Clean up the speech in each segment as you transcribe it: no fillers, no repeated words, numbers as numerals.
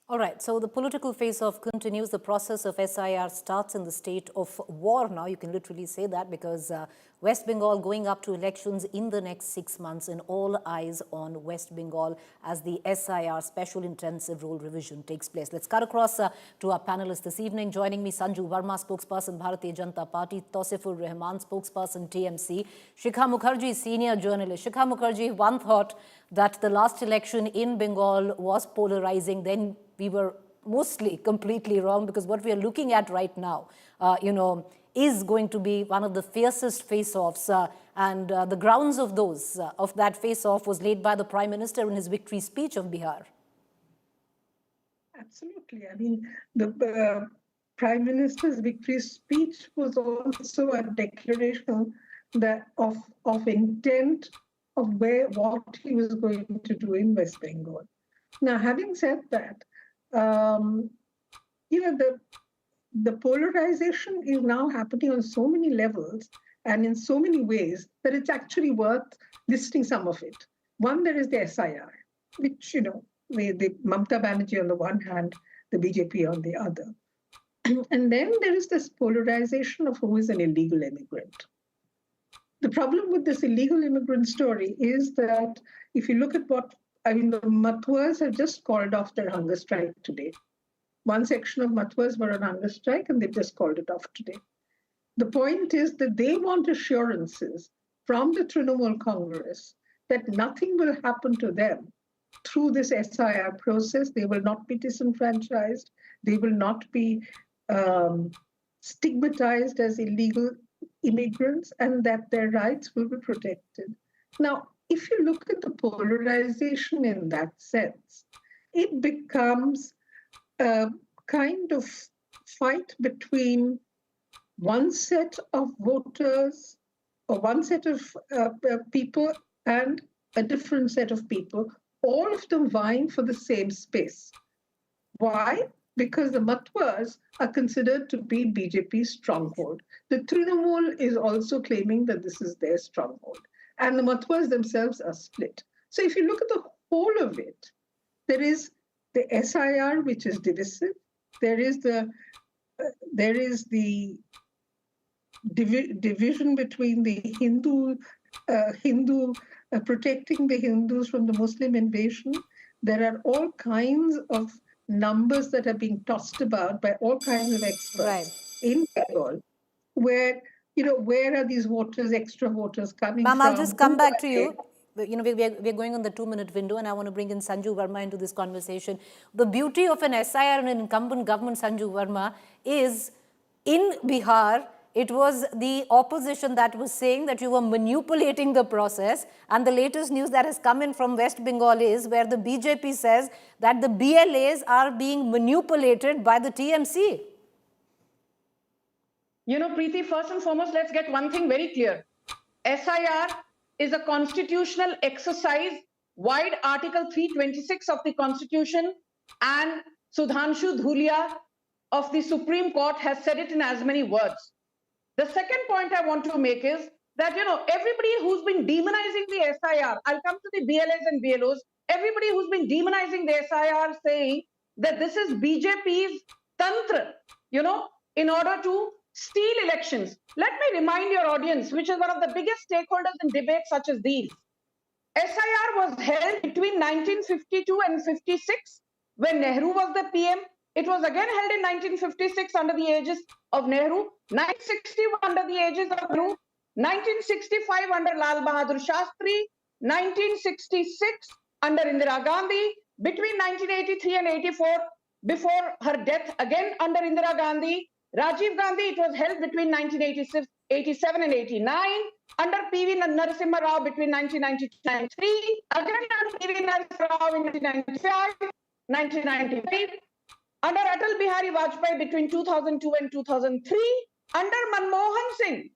All right, so the political face-off continues. The process of SIR starts in the state of war now. You can literally say that because West Bengal going up to elections in the next 6 months, and all eyes on West Bengal as the SIR Special Intensive Role Revision takes place. Let's cut across to our panelists this evening. Joining me, Sanju, Verma, spokesperson, Bharatiya Janata Party; Tausifur Rahman, spokesperson, TMC; Shikha Mukherjee, senior journalist. Shikha Mukherjee, one thought that the last election in Bengal was polarizing. Then we were mostly completely wrong, because what we are looking at right now, is going to be one of the fiercest face-offs, and the grounds of that face-off was laid by the Prime Minister in his victory speech of Bihar. Absolutely. I mean, the Prime Minister's victory speech was also a declaration of intent of what he was going to do in West Bengal. Now, having said that, the polarization is now happening on so many levels and in so many ways that it's actually worth listing some of it. One, there is the SIR, which, the Mamata Banerjee on the one hand, the BJP on the other. And then there is this polarization of who is an illegal immigrant. The problem with this illegal immigrant story is that if you look at the Matuas have just called off their hunger strike today. One section of Matuas were on hunger strike and they've just called it off today. The point is that they want assurances from the Trinamool Congress that nothing will happen to them through this SIR process. They will not be disenfranchised. They will not be stigmatized as illegal immigrants, and that their rights will be protected. Now, if you look at the polarization in that sense, it becomes a kind of fight between one set of voters or one set of people and a different set of people, all of them vying for the same space. Why? Because the Matuas are considered to be BJP's stronghold. The Trinamool is also claiming that this is their stronghold. And the Matuas themselves are split. So if you look at the whole of it, there is the SIR, which is divisive. There is the division between the Hindu protecting the Hindus from the Muslim invasion. There are all kinds of numbers that are being tossed about by all kinds of experts in Bengal, where are these voters, extra voters coming from? Ma'am, I'll just come back to you. We're going on the 2-minute window, and I want to bring in Sanju Verma into this conversation. The beauty of an SIR and an incumbent government, Sanju Verma, is in Bihar, it was the opposition that was saying that you were manipulating the process. And the latest news that has come in from West Bengal is where the BJP says that the BLAs are being manipulated by the TMC. Preeti, first and foremost, let's get one thing very clear. SIR is a constitutional exercise, wide Article 326 of the Constitution, and Sudhanshu Dhulia of the Supreme Court has said it in as many words. The second point I want to make is that, everybody who's been demonizing the SIR, I'll come to the BLAs and BLOs, everybody who's been demonizing the SIR saying that this is BJP's tantra, in order to steal elections. Let me remind your audience, which is one of the biggest stakeholders in debates such as these. SIR was held between 1952 and 56 when Nehru was the PM. It was again held in 1956 under the aegis of Nehru, 1961 under the aegis of Nehru, 1965 under Lal Bahadur Shastri, 1966 under Indira Gandhi, between 1983 and 84, before her death again under Indira Gandhi. Rajiv Gandhi, it was held between 1987 and 89, under PV Narasimha Rao between 1993, again under PV Narasimha Rao in 1995, 1995, under Atal Bihari Vajpayee between 2002 and 2003, under Manmohan Singh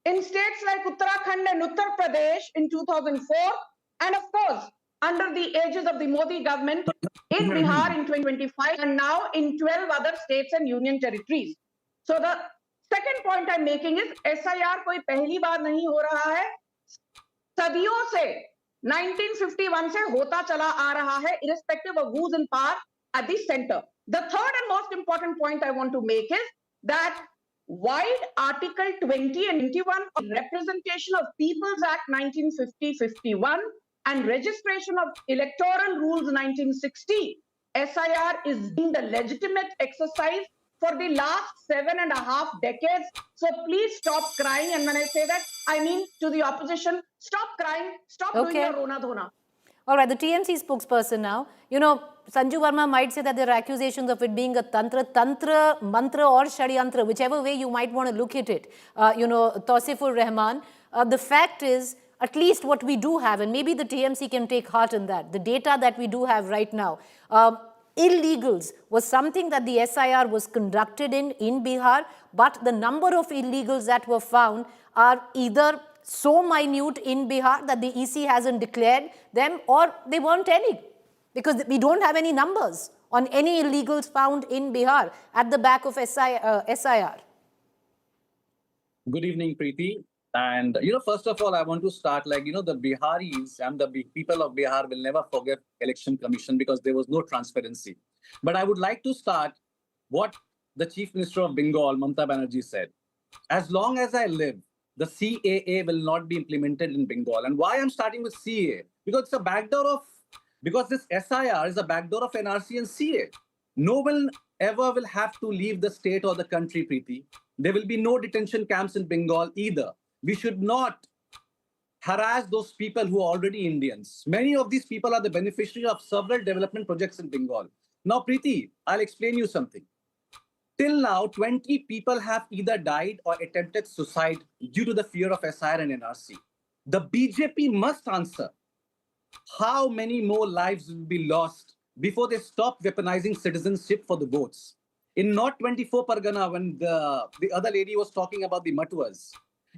in states like Uttarakhand and Uttar Pradesh in 2004, and of course, under the aegis of the Modi government in Bihar in 2025, and now in 12 other states and union territories. So the second point I'm making is SIR कोई पहली बार नहीं हो रहा है, सदियों से 1951 से होता चला आ रहा है, irrespective of who's in power. at the center. The third and most important point I want to make is that while Article 20 and 21 of Representation of People's Act 1950-51 and Registration of Electoral Rules 1960, SIR is being the legitimate exercise for the last 7.5 decades. So please stop crying. And when I say that, I mean to the opposition, stop crying, stop doing your Rona Dhona. All right, the TMC spokesperson now. You know, Sanju Verma might say that there are accusations of it being a tantra, mantra or shadyantra, whichever way you might want to look at it. Tausifur Rahman. The fact is, at least what we do have, and maybe the TMC can take heart in that, the data that we do have right now, illegals was something that the SIR was conducted in Bihar, but the number of illegals that were found are either so minute in Bihar that the EC hasn't declared them, or they weren't any, because we don't have any numbers on any illegals found in Bihar at the back of SIR. Good evening, Preeti. And, first of all, I want to start the Biharis and the people of Bihar will never forget Election Commission because there was no transparency. But I would like to start what the Chief Minister of Bengal, Mamata Banerjee, said. As long as I live, the CAA will not be implemented in Bengal. And why I'm starting with CAA? Because it's a backdoor because this SIR is a backdoor of NRC and CAA. No one ever will have to leave the state or the country, Preeti. There will be no detention camps in Bengal either. We should not harass those people who are already Indians. Many of these people are the beneficiaries of several development projects in Bengal. Now, Preeti, I'll explain you something. Till now, 20 people have either died or attempted suicide due to the fear of SIR and NRC. The BJP must answer how many more lives will be lost before they stop weaponizing citizenship for the votes. In North 24 Pargana, when the other lady was talking about the Matuas,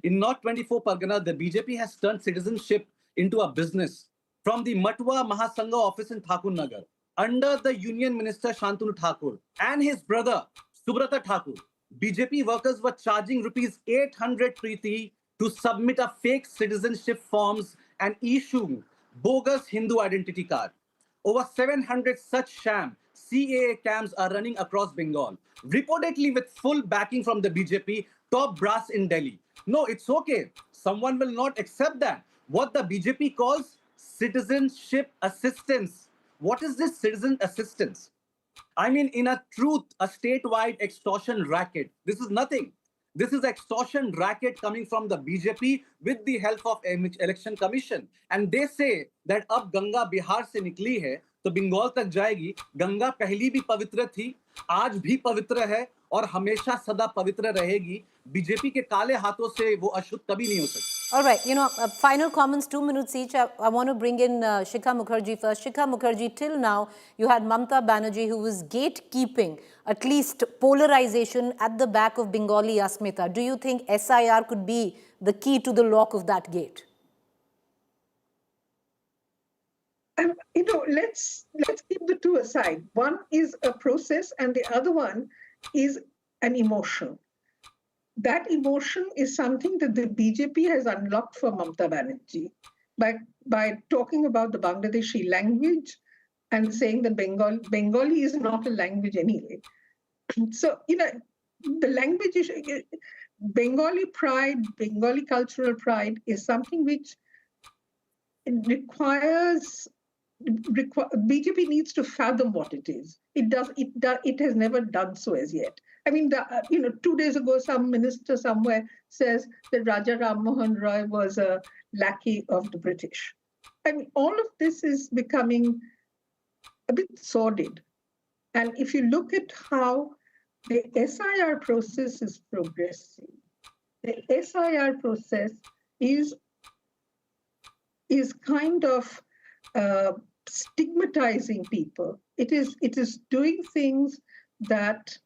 in North 24 Pargana, the BJP has turned citizenship into a business. From the Matua Mahasangha office in Thakur Nagar, under the Union Minister Shantanu Thakur and his brother Subrata Thakur, BJP workers were charging rupees 800 Preeti to submit a fake citizenship forms and issue bogus Hindu identity card. Over 700 such sham CAA camps are running across Bengal, reportedly with full backing from the BJP top brass in Delhi. No, it's okay. Someone will not accept that. What the BJP calls citizenship assistance. What is this citizen assistance? I mean, in a truth, a statewide extortion racket. This is nothing. This is extortion racket coming from the BJP with the help of Election Commission. And they say that अब गंगा बिहार से निकली है तो बंगाल तक जाएगी. गंगा पहली भी पवित्र थी, आज भी पवित्र है और हमेशा सदा पवित्र रहेगी. बीजेपी के काले हाथों से वो अशुद्ध कभी नहीं हो सकती. All right, final comments, 2 minutes each. I want to bring in Shikha Mukherjee first. Shikha Mukherjee, till now, you had Mamata Banerjee, who was gatekeeping at least polarization at the back of Bengali Asmita. Do you think SIR could be the key to the lock of that gate? Let's keep the two aside. One is a process and the other one is an emotion. That emotion is something that the BJP has unlocked for Mamata Banerjee by talking about the Bangladeshi language and saying that Bengali is not a language anyway. So, the language issue, Bengali pride, Bengali cultural pride is something which requires BJP needs to fathom what it is. It has never done so as yet. I mean, 2 days ago, some minister somewhere says that Raja Ram Mohan Roy was a lackey of the British. I mean, all of this is becoming a bit sordid. And if you look at how the SIR process is progressing, the SIR process is kind of stigmatizing people. It is doing things that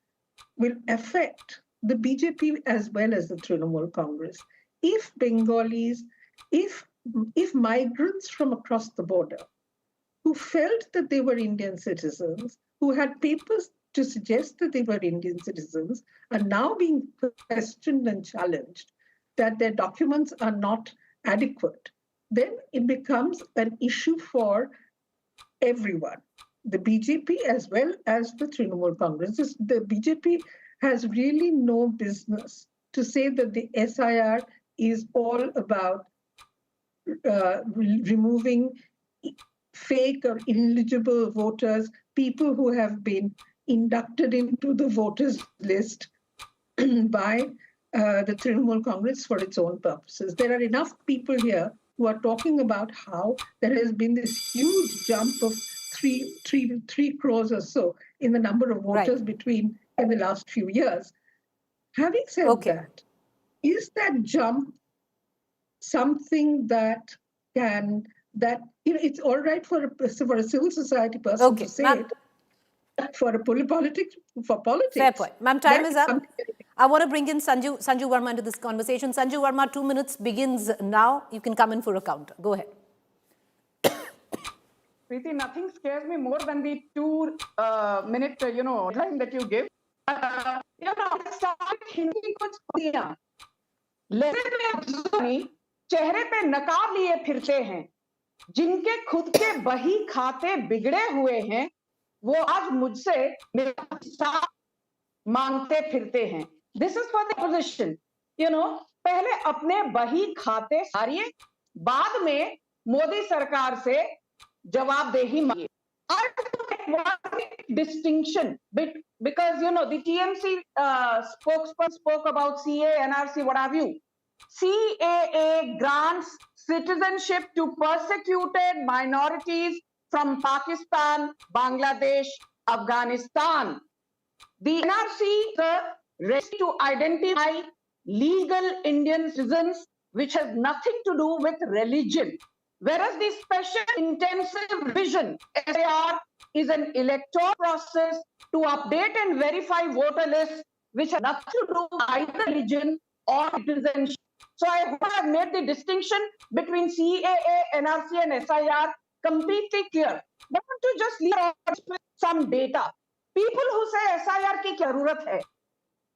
will affect the BJP as well as the Trinamool Congress. If Bengalis, if migrants from across the border who felt that they were Indian citizens, who had papers to suggest that they were Indian citizens, are now being questioned and challenged that their documents are not adequate, then it becomes an issue for everyone. the BJP as well as the Trinamool Congress. The BJP has really no business to say that the SIR is all about removing fake or ineligible voters, people who have been inducted into the voters list by the Trinamool Congress for its own purposes. There are enough people here who are talking about how there has been this huge jump of 3 crores or so in the number of voters in the last few years. Having said that, is that jump something that it's all right for a civil society person to say it, for politics. Fair point. Ma'am, time is up. I want to bring in Sanju Verma into this conversation. Sanju Verma, 2 minutes begins now. You can come in for a counter. Go ahead. Preeti, nothing scares me more than the 2-minute, time that you give. चेहरे पे नकाब लिए फिरते हैं, जिनके खुद के बही खाते बिगड़े हुए हैं, वो आज मुझसे मेरा साथ मांगते फिरते हैं. This is for the opposition. पहले अपने बही खाते सारिए, बाद में मोदी सरकार से जवाबदेही मांगिए. I want distinction because the TMC spokesperson spoke about CAA, NRC, what have you. CAA grants citizenship to persecuted minorities from Pakistan, Bangladesh, Afghanistan. The NRC is ready to identify legal Indian citizens, which has nothing to do with religion. Whereas the special intensive revision SIR is an electoral process to update and verify voter lists, which has nothing to do with either religion or citizenship. So I hope I have made the distinction between CAA, NRC and SIR completely clear. I want to just leave with some data. People who say SIR ki kya zarurat hai?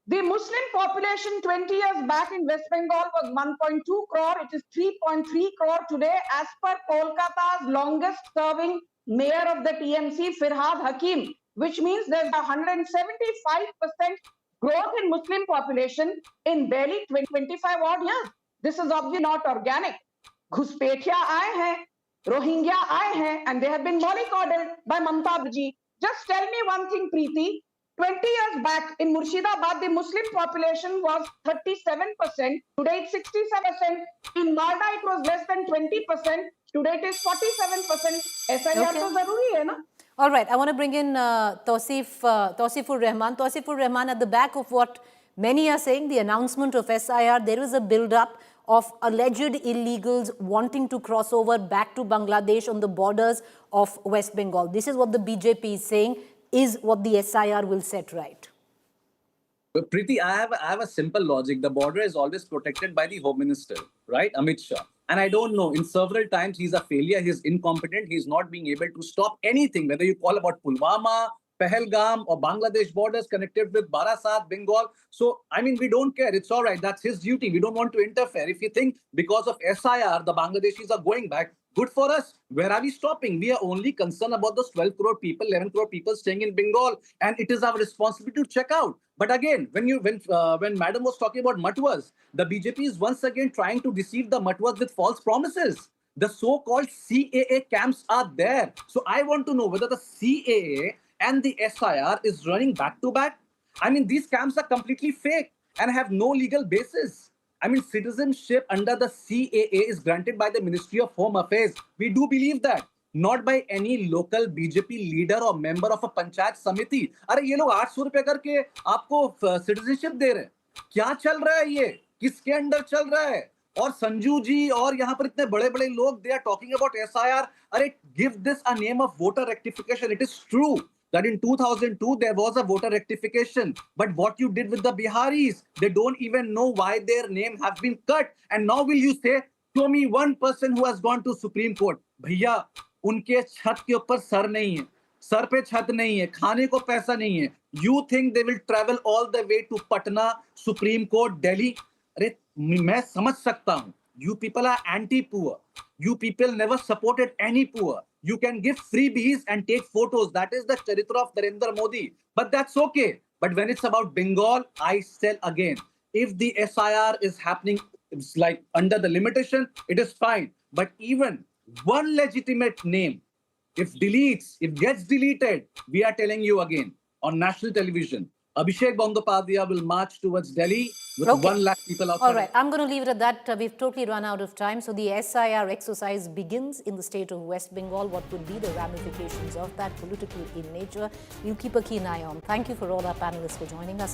The Muslim population 20 years back in West Bengal was 1.2 crore. It is 3.3 crore today, as per Kolkata's longest serving mayor of the TMC, Firhad Hakim, which means there's 175% growth in Muslim population in barely 25 odd years. This is obviously not organic. Ghuspetia aaye hain, Rohingya aaye hain, and they have been mollycoddled by Mamata Banerjee. Just tell me one thing, Preeti. 20 years back in Murshidabad, the Muslim population was 37%. Today it's 67%. In Malda, it was less than 20%. Today it is 47%. SIR to zaruri hai na? All right, I want to bring in Tausifur Rahman. Tausifur Rahman, at the back of what many are saying, the announcement of SIR, there is a build-up of alleged illegals wanting to cross over back to Bangladesh on the borders of West Bengal. This is what the BJP is saying, is what the SIR will set right. But Preeti, I have a simple logic. The border is always protected by the Home Minister, right? Amit Shah. And I don't know, in several times he's a failure, he's incompetent, he's not being able to stop anything, whether you call about Pulwama, Pahalgam or Bangladesh borders connected with Barasat, Bengal. So, I mean, we don't care. It's all right. That's his duty. We don't want to interfere. If you think because of SIR, the Bangladeshis are going back, good for us. Where are we stopping? We are only concerned about those 12 crore people, 11 crore people staying in Bengal. And it is our responsibility to check out. But again, when Madam was talking about Matuas, the BJP is once again trying to deceive the Matuas with false promises. The so-called CAA camps are there. So I want to know whether the CAA and the SIR is running back to back. I mean, these camps are completely fake and have no legal basis. I mean, citizenship under the CAA is granted by the Ministry of Home Affairs. We do believe that. Not by any local BJP leader or member of a Panchayat Samiti. अरे ये लोग 800 रुपए करके आपको citizenship दे रहे हैं. क्या चल रहा है ये? किसके अंडर चल रहा है? और संजू जी और यहाँ पर इतने बड़े-बड़े लोग, they are talking about SIR. अरे, give this a name of voter rectification. It is true that in 2002 there was a voter rectification, but what you did with the Biharis, they don't even know why their name has been cut. And now will you say, show me one person who has gone to Supreme Court? भैया, उनके छत के ऊपर sir नहीं है, sir पे छत नहीं है, खाने को पैसा नहीं है. You think they will travel all the way to Patna, Supreme Court, Delhi? अरे, मैं समझ सकता हूँ. You people are anti-poor. You people never supported any poor. You can give freebies and take photos. That is the charitra of Narendra Modi. But that's okay. But when it's about Bengal, I tell again, if the SIR is happening, it's like under the limitation, it is fine. But even one legitimate name, if gets deleted, we are telling you again on national television, Abhishek Bandopadhyay will march towards Delhi with 1 lakh people outside. All right, I'm going to leave it at that. We've totally run out of time. So the SIR exercise begins in the state of West Bengal. What would be the ramifications of that, political in nature? We'll keep a keen eye on. Thank you for all our panelists for joining us.